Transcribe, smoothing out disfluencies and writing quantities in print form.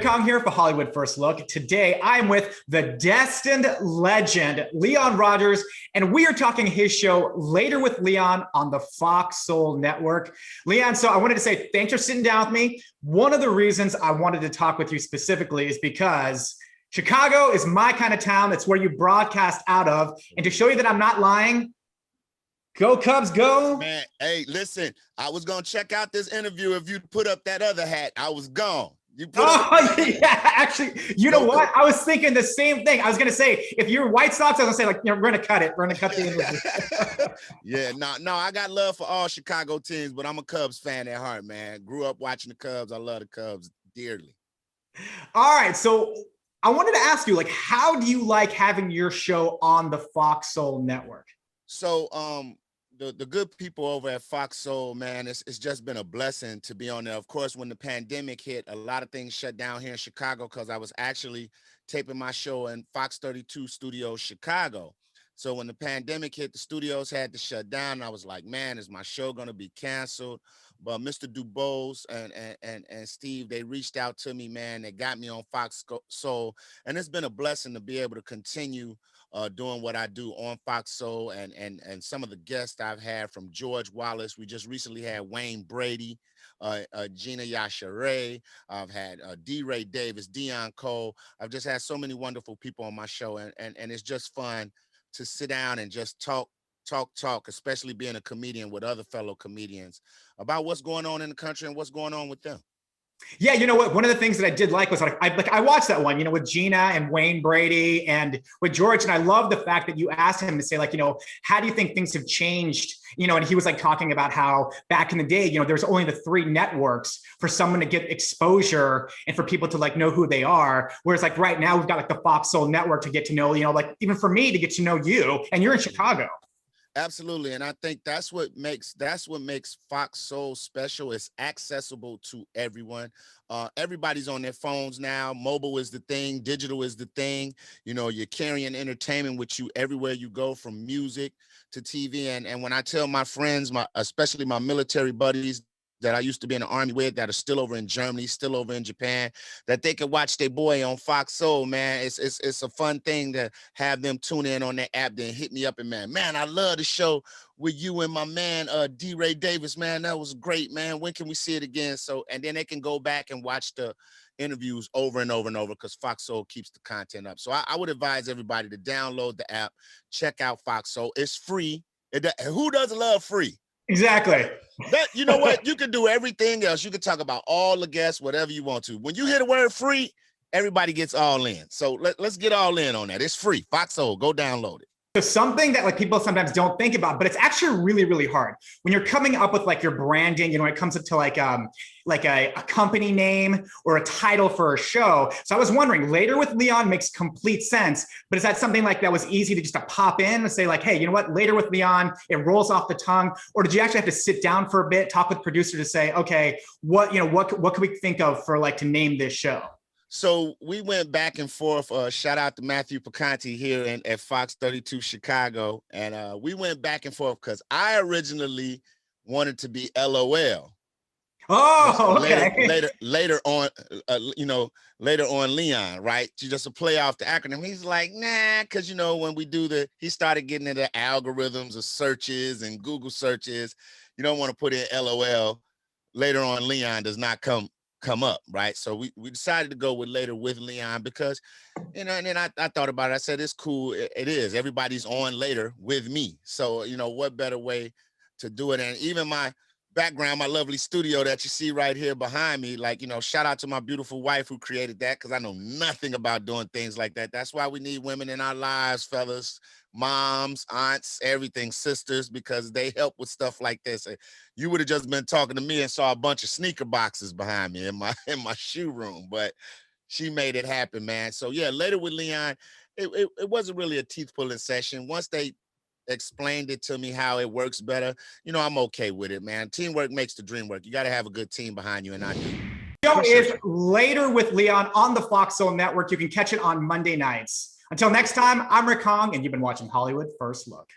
Rick Hong here for Hollywood First Look. Today, I'm with the destined legend, Leon Rogers, and we are talking his show Later with Leon on the Fox Soul Network. Leon, so I wanted to say thanks for sitting down with me. One of the reasons I wanted to talk with you specifically is because Chicago is my kind of town. It's where you broadcast out of. And to show you that I'm not lying, go Cubs, go. Man, hey, listen, I was going to check out this interview if you'd put up that other hat. I was gone. Yeah, actually, you know what? I was thinking the same thing. I was going to say, if you're White Sox, I was going to say, like, we're going to cut it. We're going to cut the interview. Yeah, no, I got love for all Chicago teams, but I'm a Cubs fan at heart, man. Grew up watching the Cubs. I love the Cubs dearly. All right, so I wanted to ask you, like, how do you like having your show on the Fox Soul Network? So, the good people over at Fox Soul, man, it's just been a blessing to be on there. Of course, when the pandemic hit, a lot of things shut down here in Chicago because I was actually taping my show in Fox 32 Studios, Chicago. So when the pandemic hit, the studios had to shut down. And I was like, man, is my show going to be canceled? But Mr. Dubose and Steve, they reached out to me, man. They got me on Fox Soul. And it's been a blessing to be able to continue doing what I do on Fox Soul, and some of the guests I've had, from George Wallace. We just recently had Wayne Brady, Gina Yashere. I've had D. Ray Davis, Dion Cole. I've just had so many wonderful people on my show, and it's just fun to sit down and just talk, especially being a comedian with other fellow comedians, about what's going on in the country and what's going on with them. Yeah, you know what? One of the things that I did like was I watched that one, with Gina and Wayne Brady and with George, and I love the fact that you asked him to say, like, how do you think things have changed? And he was like talking about how back in the day, there's only the 3 networks for someone to get exposure and for people to like know who they are. Whereas like right now we've got like the Fox Soul Network to get to know, like even for me to get to know you, and you're in Chicago. Absolutely. And I think that's what makes Fox Soul special. It's accessible to everyone. Everybody's on their phones now. Mobile is the thing. Digital is the thing. You're carrying entertainment with you everywhere you go, from music to TV. And when I tell my friends, especially my military buddies that I used to be in the Army with, that are still over in Germany, still over in Japan, that they can watch their boy on Fox Soul, man. It's a fun thing to have them tune in on their app, then hit me up and man, I love the show with you and my man, D. Ray Davis, man. That was great, man. When can we see it again? So, and then they can go back and watch the interviews over and over and over, because Fox Soul keeps the content up. So I would advise everybody to download the app, check out Fox Soul. It's free. Who doesn't love free? Exactly. You know what? You can do everything else. You can talk about all the guests, whatever you want to. When you hear the word free, everybody gets all in. So let's get all in on that. It's free. Fox Soul, go download it. So something that like people sometimes don't think about, but it's actually really, really hard when you're coming up with like your branding, when it comes to like a company name or a title for a show. So I was wondering, Later with Leon makes complete sense, but is that something like that was easy to just to pop in and say like, hey, you know what, Later with Leon, it rolls off the tongue? Or did you actually have to sit down for a bit, talk with producer to say, okay, what can we think of for like to name this show? So we went back and forth. Shout out to Matthew Picanti here at Fox 32 Chicago. And we went back and forth because I originally wanted to be LOL. Oh, okay. Later on, Leon, right? Just to play off the acronym. He's like, nah, because, when we do he started getting into algorithms of searches and Google searches. You don't want to put in LOL. Later on, Leon does not come up, right? So we decided to go with Later with Leon because, and then I thought about it. I said, it's cool. It is. Everybody's on Later with me. So, what better way to do it? And even my background, my lovely studio that you see right here behind me, like, shout out to my beautiful wife who created that, because I know nothing about doing things like that. That's why we need women in our lives, fellas, moms, aunts, everything, sisters, because they help with stuff like this. You would have just been talking to me and saw a bunch of sneaker boxes behind me in my shoe room, but she made it happen, man. So yeah, Later with Leon, it wasn't really a teeth pulling session. Once they explained it to me how it works better, I'm okay with it, man. Teamwork makes the dream work. You got to have a good team behind you, and I do. The show is Later with Leon on the Fox Soul Network. You can catch it on Monday nights. Until next time, I'm Rick Hong, and you've been watching Hollywood First Look.